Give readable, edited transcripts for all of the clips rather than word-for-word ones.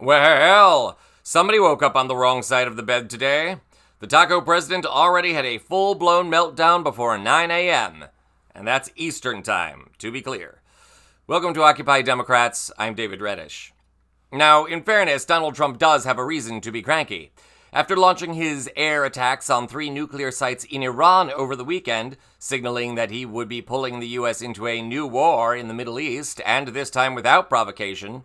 Well, somebody woke up on the wrong side of the bed today. The taco president already had a full-blown meltdown before 9 a.m. And that's Eastern time, to be clear. Welcome to Occupy Democrats. I'm David Reddish. Now, in fairness, Donald Trump does have a reason to be cranky. After launching his air attacks on 3 nuclear sites in Iran over the weekend, signaling that he would be pulling the U.S. into a new war in the Middle East, and this time without provocation,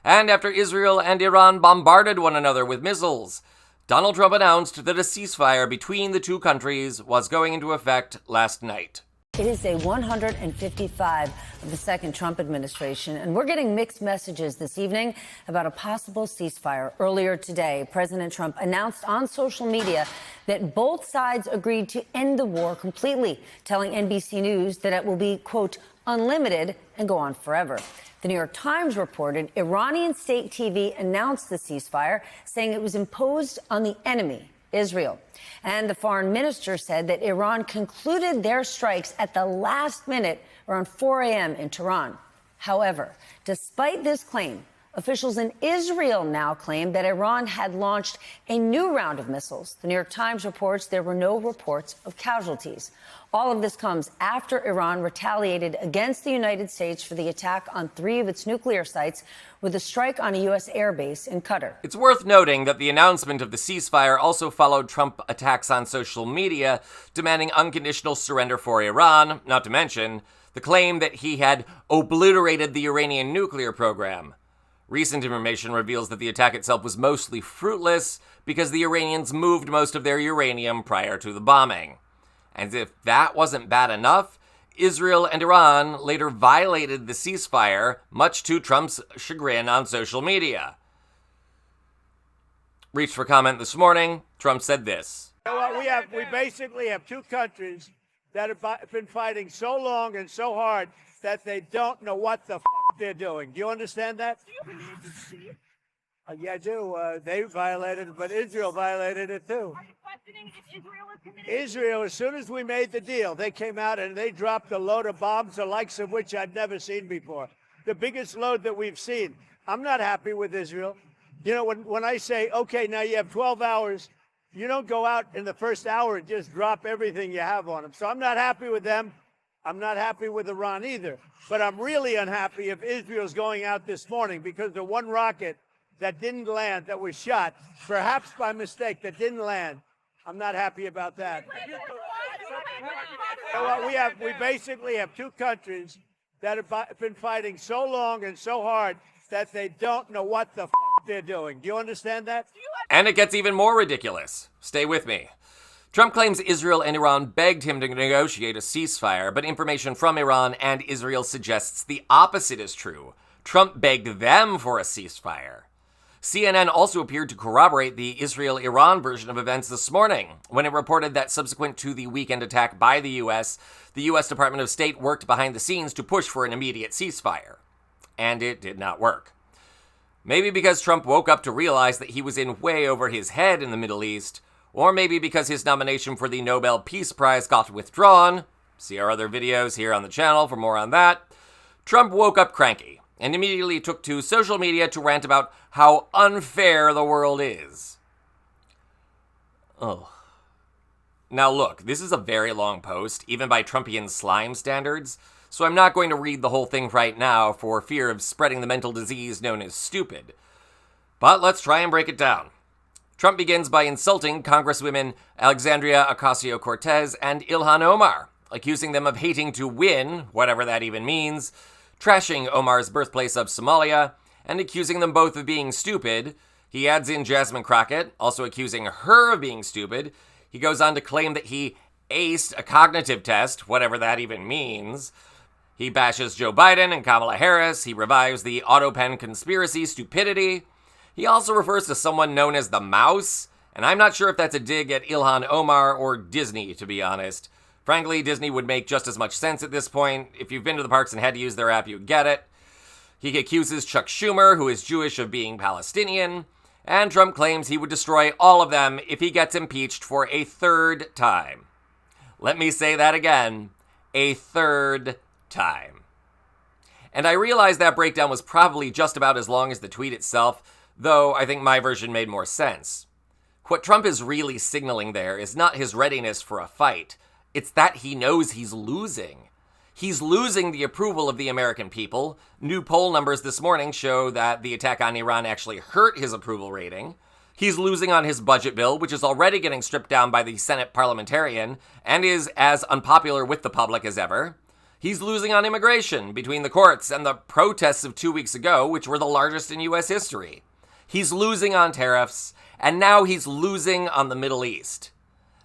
and after Israel and Iran bombarded one another with missiles, Donald Trump announced that a ceasefire between the two countries was going into effect last night. It is day 155 of the second Trump administration, and we're getting mixed messages this evening about a possible ceasefire. Earlier today, President Trump announced on social media that both sides agreed to end the war completely, telling NBC News that it will be, quote, unlimited and go on forever. The New York Times reported Iranian state TV announced the ceasefire, saying it was imposed on the enemy, Israel. And the foreign minister said that Iran concluded their strikes at the last minute around 4 a.m. in Tehran. However, despite this claim, officials in Israel now claim that Iran had launched a new round of missiles. The New York Times reports there were no reports of casualties. All of this comes after Iran retaliated against the United States for the attack on 3 of its nuclear sites with a strike on a U.S. airbase in Qatar. It's worth noting that the announcement of the ceasefire also followed Trump attacks on social media demanding unconditional surrender for Iran, not to mention the claim that he had obliterated the Iranian nuclear program. Recent information reveals that the attack itself was mostly fruitless because the Iranians moved most of their uranium prior to the bombing. And if that wasn't bad enough, Israel and Iran later violated the ceasefire, much to Trump's chagrin on social media. Reached for comment this morning, Trump said this. You know what, we basically have 2 countries that have been fighting so long and so hard that they don't know what the they're doing. Do you understand that? Do you believe this? Yeah, I do. They violated it, but Israel violated it too. Are you questioning if Israel is committed? Israel, as soon as we made the deal, they came out and they dropped a load of bombs, the likes of which I'd never seen before. The biggest load that we've seen. I'm not happy with Israel. You know, when I say, okay, now you have 12 hours, you don't go out in the first hour and just drop everything you have on them. So I'm not happy with them. I'm not happy with Iran either. But I'm really unhappy if Israel's going out this morning because the one rocket that didn't land, that was shot, perhaps by mistake, that didn't land. I'm not happy about that. You know what, we basically have 2 countries that have been fighting so long and so hard that they don't know what the they're doing. Do you understand that? And it gets even more ridiculous. Stay with me. Trump claims Israel and Iran begged him to negotiate a ceasefire, but information from Iran and Israel suggests the opposite is true. Trump begged them for a ceasefire. CNN also appeared to corroborate the Israel-Iran version of events this morning, when it reported that subsequent to the weekend attack by the U.S. Department of State worked behind the scenes to push for an immediate ceasefire. And it did not work. Maybe because Trump woke up to realize that he was in way over his head in the Middle East, or maybe because his nomination for the Nobel Peace Prize got withdrawn. See our other videos here on the channel for more on that. Trump woke up cranky and immediately took to social media to rant about how unfair the world is. Oh. Now look, this is a very long post, even by Trumpian slime standards, so I'm not going to read the whole thing right now for fear of spreading the mental disease known as stupid. But let's try and break it down. Trump begins by insulting Congresswomen Alexandria Ocasio-Cortez and Ilhan Omar, accusing them of hating to win, whatever that even means, trashing Omar's birthplace of Somalia, and accusing them both of being stupid. He adds in Jasmine Crockett, also accusing her of being stupid. He goes on to claim that he aced a cognitive test, whatever that even means. He bashes Joe Biden and Kamala Harris. He revives the autopen conspiracy stupidity. He also refers to someone known as the Mouse, and I'm not sure if that's a dig at Ilhan Omar or Disney, to be honest. Frankly, Disney would make just as much sense at this point. If you've been to the parks and had to use their app, you get it. He accuses Chuck Schumer, who is Jewish, of being Palestinian, and Trump claims he would destroy all of them if he gets impeached for a 3rd time. Let me say that again, a 3rd time. And I realize that breakdown was probably just about as long as the tweet itself, though I think my version made more sense. What Trump is really signaling there is not his readiness for a fight, it's that he knows he's losing. He's losing the approval of the American people. New poll numbers this morning show that the attack on Iran actually hurt his approval rating. He's losing on his budget bill, which is already getting stripped down by the Senate parliamentarian and is as unpopular with the public as ever. He's losing on immigration between the courts and the protests of 2 weeks ago, which were the largest in U.S. history. He's losing on tariffs, and now he's losing on the Middle East.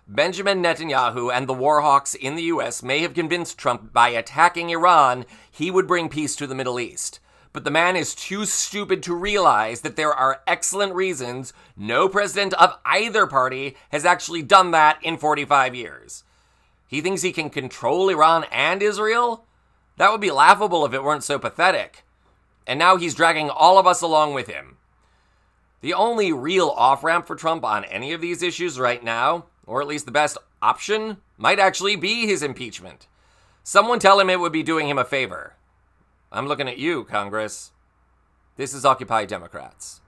Benjamin Netanyahu and the war hawks in the U.S. may have convinced Trump by attacking Iran he would bring peace to the Middle East. But the man is too stupid to realize that there are excellent reasons no president of either party has actually done that in 45 years. He thinks he can control Iran and Israel? That would be laughable if it weren't so pathetic. And now he's dragging all of us along with him. The only real off-ramp for Trump on any of these issues right now, or at least the best option, might actually be his impeachment. Someone tell him it would be doing him a favor. I'm looking at you, Congress. This is Occupy Democrats.